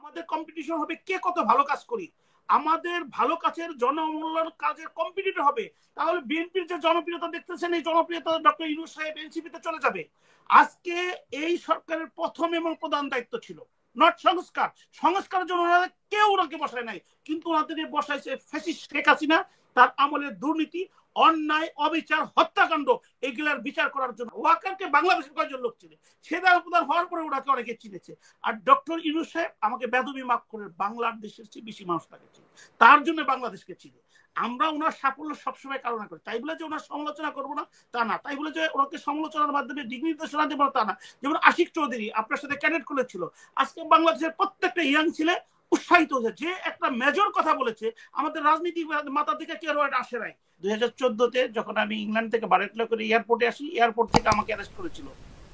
আমাদের কম্পিটিশন হবে কে কত ভালো কাজ করি, আমাদের ভালো কাজের জনমূল্যায়ন কাজের কম্পিটিটর হবে। তাহলে বিএনপির যে জনপ্রিয়তা দেখতেছেন, এই জনপ্রিয়তা ডক্টর ইউনূস সাহেব এনসিপিতে চলে যাবে। আজকে এই সরকারের প্রথম এবং প্রধান দায়িত্ব ছিল নট সংস্কার। সংস্কারের জন্য ওনারা কেউ ওনাকে বসায় নাই, কিন্তু ওনাদের বসাইছে ফ্যাসিস্ট শেখ হাসিনা, তার আমলের দুর্নীতি, অন্যায়, অবিচার, হত্যাকাণ্ড, এগুলার বিচার করার জন্য। ওয়াকারকে বাংলাদেশের কয়েকজন লোক চিনে, সেটা প্রধান হওয়ার পরে ওনাকে অনেকে চিনেছে। আর ডক্টর ইউনূস সাহেব আমাকে বেদবি মাফ করে বাংলাদেশের চেয়ে বেশি মানুষ তাকে চিনে, তার জন্য বাংলাদেশকে চিনে। আমরা ওনার সাফল্য সবসময় কামনা করি, তাই বলে যে ওনার সমালোচনা করবো না তা না, তাই বলে যে ওনাকে সমালোচনার মাধ্যমে দিক নির্দেশনা দেবো তা না। যেমন আশিক চৌধুরী আপনার সাথে ক্যাডেট করেছিল, আজকে বাংলাদেশের প্রত্যেকটা ইয়াং ছেলে উৎসাহিত হয়েছে, যে একটা মেজর কথা বলেছে, আমাদের রাজনীতি মাথা থেকে কেউ এটা আসে নাই। 2014-তে যখন আমি ইংল্যান্ড থেকে বারেটলা করে এয়ারপোর্টে আসি, এয়ারপোর্ট থেকে আমাকে অ্যারেস্ট করেছিল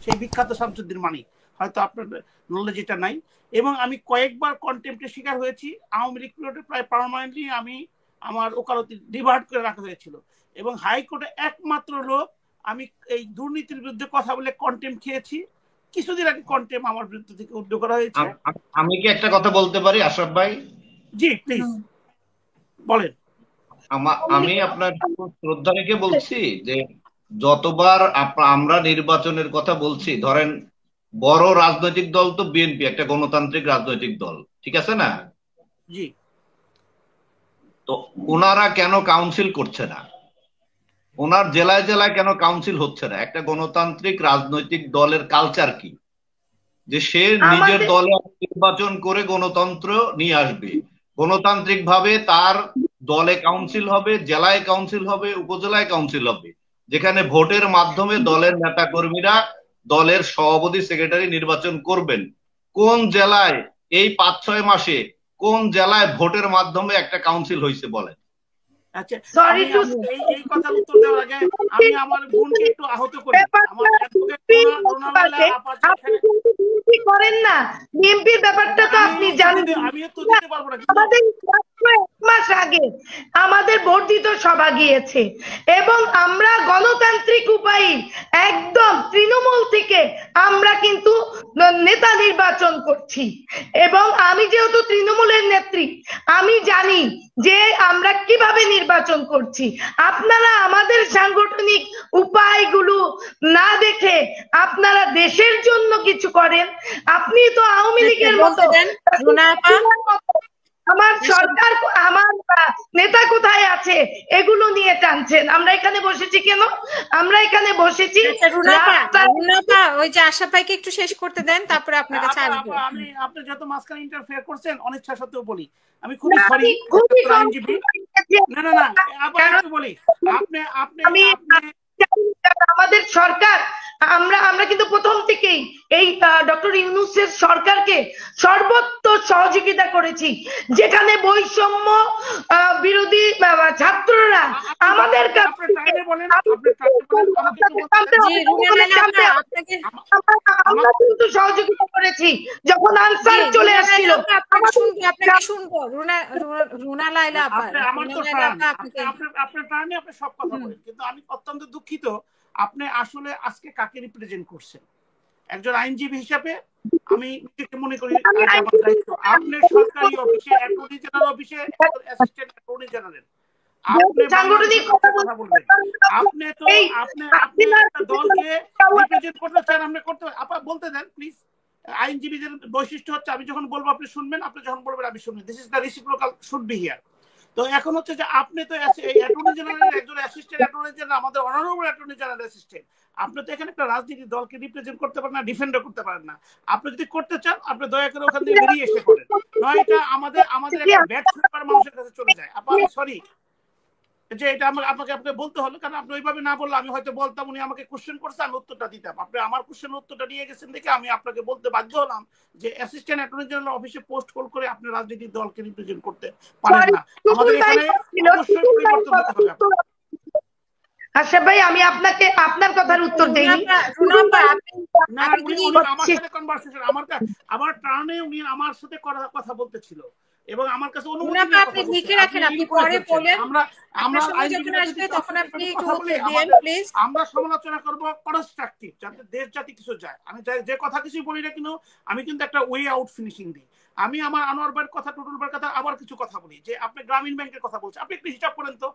সেই বিখ্যাত শামসুদ্দিন মানিক, হয়তো আপনার নলেজ এটা নাই। এবং আমি কয়েকবার কন্টেম্পটের শিকার হয়েছি। আওয়ামী লীগ পিরিয়ডে প্রায় পার্মানেন্টলি আমি আমার ওকালতি ডিভার্ট করে রাখা হয়েছিল, এবং হাইকোর্টে একমাত্র লোক আমি এই দুর্নীতির বিরুদ্ধে কথা বলে কন্টেম্প খেয়েছি। কিছুদিন আগে কন্টেম্প আমার বিরুদ্ধে থেকে উদ্যোগ করা হয়েছে। আমি কি একটা কথা বলতে পারি আশরাফ ভাই? জি প্লিজ বলেন। আমি আপনার শ্রদ্ধা রেখে বলছি যে যতবার আমরা নির্বাচনের কথা বলছি, ধরেন বড় রাজনৈতিক দল তো বিএনপি, একটা গণতান্ত্রিক রাজনৈতিক দল, ঠিক আছে না? জি। তো ওনারা কেন কাউন্সিল করছে না? ওনার জেলায় জেলায় কেন কাউন্সিল হচ্ছে না? একটা গণতান্ত্রিক রাজনৈতিক দলের কালচার কি, যে সে নিজের দলে নির্বাচন করে গণতন্ত্র নিয়ে আসবে, গণতান্ত্রিক ভাবে তার দলে কাউন্সিল হবে, জেলায় কাউন্সিল হবে, উপজেলায় কাউন্সিল হবে, যেখানে ভোটের মাধ্যমে দলের নেতা কর্মীরা দলের সভাপতি সেক্রেটারি নির্বাচন করবেন। কোন জেলায় এই 5-6 মাসে কোন জেলায় ভোটের মাধ্যমে একটা কাউন্সিল হয়েছে বলেন? আচ্ছা, সরি টু এই কথার উত্তর দেওয়ার আগে আমি আমার বোনকে একটু আহত করি। আমার আপনি করেন না বিএনপির ব্যাপারটা তো আপনি জানেন। আমি তো দিতে পারবো না। আমাদের 1 মাস আগে আমাদের বর্ধিত সভা গিয়েছে, এবং আমরা গণতান্ত্রিক উপায়ে একদম তৃণমূল থেকে আমরা কিন্তু নেতা নির্বাচন করছি, এবং আমি যেহেতু তৃণমূলের নেত্রী আমি জানি যে আমরা কিভাবে নির্বাচন করছি। আপনারা আমাদের সাংগঠনিক উপায়গুলো না দেখে আপনারা দেশের জন্য কিছু করেন। আপনি তো আওয়ামী লীগের মতো আমার সরকার, আমার নেতা কোথায় আছে এগুলো নিয়ে টানছেন। আমরা এখানে বসেছি কেন? আমরা এখানে বসেছি ওই যে আশা ভাইকে একটু শেষ করতে দেন, তারপরে আপনার কাছে আসবো। আমি আপনি যত মাঝখানে ইন্টারফেয়ার করছেন অনিচ্ছা সত্ত্বেও বলি, আমি খুবই সরি। না আবার একটু বলি, আপনি আমাদের সরকার, আমরা কিন্তু প্রথম থেকেই এই ডক্টর ইউনূসের সরকারকে সর্বোচ্চ সহযোগিতা করেছি, যেখানে বৈষম্য বিরোধী ছাত্ররা আমাদের আমরা কিন্তু সহযোগিতা করেছি যখন আনসার চলে আসছিল। শুনবো রুনা লায়লা, আপনার প্রাণে আপনি সব কথা বলেন, কিন্তু আমি অত্যন্ত দুঃখিত আপনি আসলে আজকে কাকে রিপ্রেজেন্ট করছেন। একজন আইনজীবী হিসাবে আমি নিজেকে মনে করি আপনি সরকারি অফিসে, অ্যাটর্নি জেনারেল অফিসে অ্যাসিস্ট্যান্ট অ্যাটর্নি জেনারেল, আপনি সাংগঠনিক কথা বলবেন। আপনি তো আপনি একটা দলকে রিপ্রেজেন্ট করতে চান, আপনি করতে বলতে দেন প্লিজ। আইনজীবীদের বৈশিষ্ট্য হচ্ছে আমি যখন বলবো আপনি শুনবেন, আপনি যখন বলবেন আমি শুনবেন। This is the reciprocal should be here. তো এখন হচ্ছে যে আপনি তো অ্যাটর্নি জেনারেলের একজন অ্যাসিস্ট্যান্ট অ্যাটর্নি জেনারেল, আমাদের অনারেবল অ্যাটর্নি জেনারেল অ্যাসিস্ট্যান্ট। আপনি তো এখানে একটা রাজনীতি দলকে রিপ্রেজেন্ট করতে পারেন না, ডিফেন্ডও করতে পারেন না। আপনি যদি করতে চান আপনি দয়া করে ওখান থেকে বেরিয়ে এসে করেন, নয় এটা আমাদের একটা ব্যাড ফিল্টার মানুষের কাছে চলে যায়। আপনি সরি যে এটা আপনাকে বলতে হলো, কারণ আপনি ওইভাবে না বললে আমি হয়তো বলতাম, উনি আমাকে কোশ্চেন করছে আমি উত্তরটা দিতাম। আপনি আমার কোশ্চেনের উত্তরটা নিয়ে গেছেন দেখে আমি আপনাকে বলতে বাধ্য হলাম যে অ্যাসিস্ট্যান্ট অ্যাটর্নি জেনারেল অফিসে পোস্ট কল করে আপনি রাজনীতির দলকে রিপ্রেজেন্ট করতে পারেন না। আমাদের এখানে অবশ্যই পরিবর্তন হতে হবে। আশরাফ ভাই আমি আপনাকে আপনার কথার উত্তর দেইনি। আমার টার্নে উনি আমার সাথে কথা বলতেছিল এবং আমার কাছে অনুমতি আপনি লিখে রাখেন, আপনি পরে বলেন। আমরা সমালোচনা করব কনস্ট্রাকটিভ, যাতে দেশ জাতি কিছু যায়। আমি যে কথা কিছু বলি না কেন, আমি কিন্তু একটা ওয়ে আউট ফিনিশিং দিই। আমি আমার আনোয়ার ভাইয়ের কথা, টুটুল ভাইয়ের কথা আবার কিছু কথা বলি, যে আপনি গ্রামীণ ব্যাংকের কথা বলছেন, আপনি একটু হিসাব করেন তো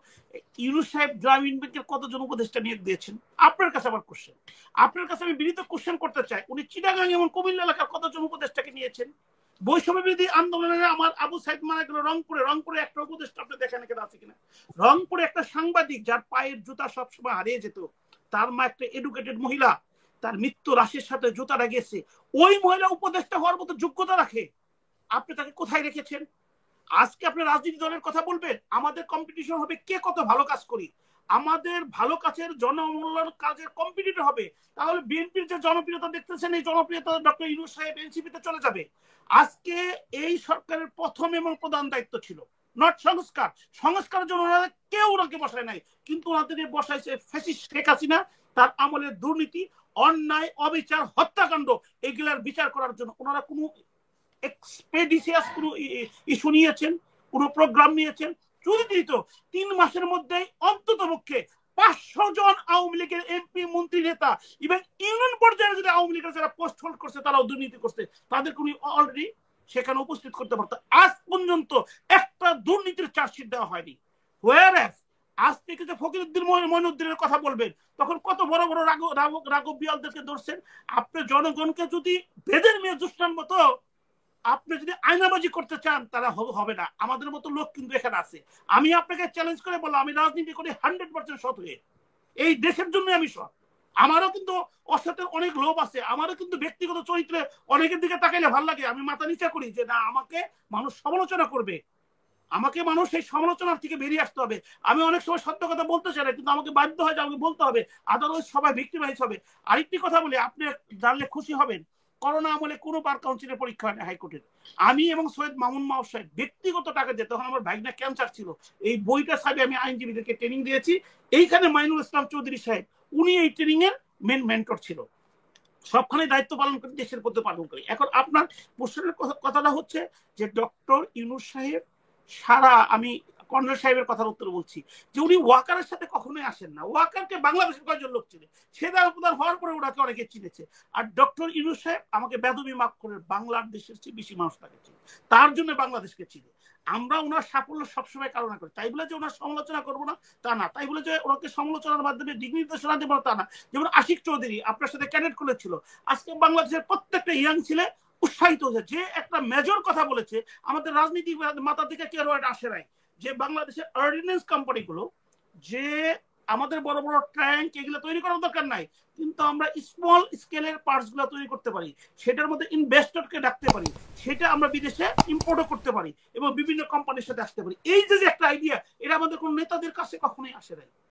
ইউনূস সাহেব গ্রামীণ ব্যাংকের কতজন উপদেষ্টা নিয়োগ দিয়েছেন? আপনার কাছে আমার কোশ্চেন, আপনার কাছে আমি বিনীত কোশ্চেন করতে চাই, উনি চিটাগাং এবং কুমিল্লা এলাকার কতজন উপদেষ্টাকে নিয়েছেন? বৈষম্য বিরোধী আন্দোলনে আমার আবু সাইদ মারা গেল রংপুরে একটা উপদেষ্টা আপনি দেখেন এখানে আছে কিনা? রংপুরে একটা সাংবাদিক যার পায়ের জুতা সবসময় হারিয়ে যেত, তার মা একটা এডুকেটেড মহিলা, তার মৃত্যু রাশির সাথে জুতাটা গেছে, ওই মহিলা উপদেষ্টা হওয়ার মতো যোগ্যতা রাখে, আপনি তাকে কোথায় রেখেছেন? আজকে আপনি রাজনীতি দলের কথা বলবেন, আমাদের কম্পিটিশন হবে কে কত ভালো কাজ করি, আমাদের ভালো কাজের জনমূল্যায়ন কাজের কম্পিটিটর হবে। তাহলে বিএনপির যে জনপ্রিয়তা দেখতেছেন, এই জনপ্রিয়তা ডক্টর ইউনূস সাহেব এনসিপিতে চলে যাবে। আজকে এই সরকারের প্রথম এবং প্রধান দায়িত্ব ছিল নট সংস্কার, সংস্কারের জন্য ওনারা কেউ ওনাকে বসায় নাই, কিন্তু ওনাদের বসাইছে ফ্যাসিস্ট শেখ হাসিনা, তার আমলের দুর্নীতি, অন্যায়, অবিচার, হত্যাকাণ্ড, এগুলার বিচার করার জন্য ওনারা কোনো এক্সপেডিশিয়াস কোনো ইস্যু নিয়েছেন, কোনো প্রোগ্রাম নিয়েছেন? যদি দিত 3 মাসের মধ্যে অন্তত পক্ষে 500 জন আওয়ামী লীগের এমপি, মন্ত্রী, নেতা এবং ইউনিয়ন পর্যায়ে যদি আওয়ামী লীগের যারা পোস্ট হোল্ড করছে, তারাও দুর্নীতি করছে, তাদের কোনো অলরেডি সেখানে উপস্থিত করতে পারতো। আজ পর্যন্ত একটা দুর্নীতির চার্জশিট দেওয়া হয়নি। হোয়ারএস আজ থেকে যে ফকিরউদ্দিন মঈনুদ্দিনের কথা বলবেন, তখন কত বড় বড় রাঘব বিয়ালদেরকে ধরছেন। আপনি জনগণকে যদি বেদের মেয়ে দুষ্টান মতো আপনি যদি আয়নাবাজি করতে চান, তারা হবে না। আমাদের মতো লোক কিন্তু এখানে আছে। আমি আপনাকে চ্যালেঞ্জ করে বললাম, আমি রাজনীতি করি 100% সৎ হয়ে, এই দেশের জন্য আমি সৎ। আমারও কিন্তু অসতের অনেক লোভ আছে, আমারও কিন্তু ব্যক্তিগত চরিত্রে অনেকের দিকে তাকাইলে ভালো লাগে, আমি মাথা নিচা করি যে না, আমাকে মানুষ সমালোচনা করবে, আমাকে মানুষ এই সমালোচনার থেকে বেরিয়ে আসতে হবে। আমি অনেক সময় সত্য কথা বলতে চাই না, কিন্তু আমাকে বাধ্য হয় যে আমাকে বলতে হবে, আদারওয়াইজ সবাই ভিক্টিমাইজ হবে। আরেকটি কথা বলি, আপনি জানলে খুশি হবেন, করোনা আমলে কোনো বার কাউন্সিলের পরীক্ষা হয় না হাইকোর্টের। আমি এবং সৈয়দ মামুন মাও সাহেব ব্যক্তিগত টাকা দিয়ে, তখন আমার ভাইনা ক্যান্সার ছিল, এই বইটা সাহেব আমি আইনজীবীদেরকে ট্রেনিং দিয়েছি। এইখানে মাইনুল ইসলাম চৌধুরী সাহেব, উনি এই ট্রেনিং এর মেন মেন্টর ছিল, সবখানে দায়িত্ব পালন করে, দেশের পথে পালন করে। এখন আপনার প্রশ্নের কথাটা হচ্ছে যে ডক্টর ইউনূস সাহেব সারা, আমি কর্নেল সাহেবের কথার উত্তর বলছি, যে উনি ওয়াকারের সাথে কখনোই আসেন না। ওয়াকারকে বাংলাদেশের কয়েকজন লোক চিনে, সেদার প্রধান হওয়ার পরে ওনাকে অনেকে চিনেছে। আর ডক্টর ইউনূস সাহেব আমাকে বেদবি মাফ করে বাংলাদেশের চেয়ে বেশি মানুষ তাকে চিনে, তার জন্য বাংলাদেশকে চিনে। আমরা ওনার সাফল্য সবসময় কারণা করি, তাই বলে যে ওনার সমালোচনা করবো না তা না, তাই বলে যে ওনাকে সমালোচনার মাধ্যমে দিক নির্দেশনা দেবো তা না। যেমন আশিক চৌধুরী আপনার সাথে ক্যাডেট করেছিল, আজকে বাংলাদেশের প্রত্যেকটা ইয়াং ছেলে উৎসাহিত হয়েছে, যে একটা মেজর কথা বলেছে, আমাদের রাজনীতি মাথা থেকে কেউ এটা আসে নাই, যে বাংলাদেশের অর্ডিন্যান্স কোম্পানিগুলো, যে আমাদের বড় বড় ট্যাঙ্ক এগুলো তৈরি করার দরকার নাই, কিন্তু আমরা স্মল স্কেলের পার্টস গুলো তৈরি করতে পারি, সেটার মধ্যে ইনভেস্টরকে ডাকতে পারি, সেটা আমরা বিদেশে ইম্পোর্টও করতে পারি এবং বিভিন্ন কোম্পানির সাথে আসতে পারি। এই যে একটা আইডিয়া, এটা আমাদের কোন নেতাদের কাছে কখনোই আসে নাই।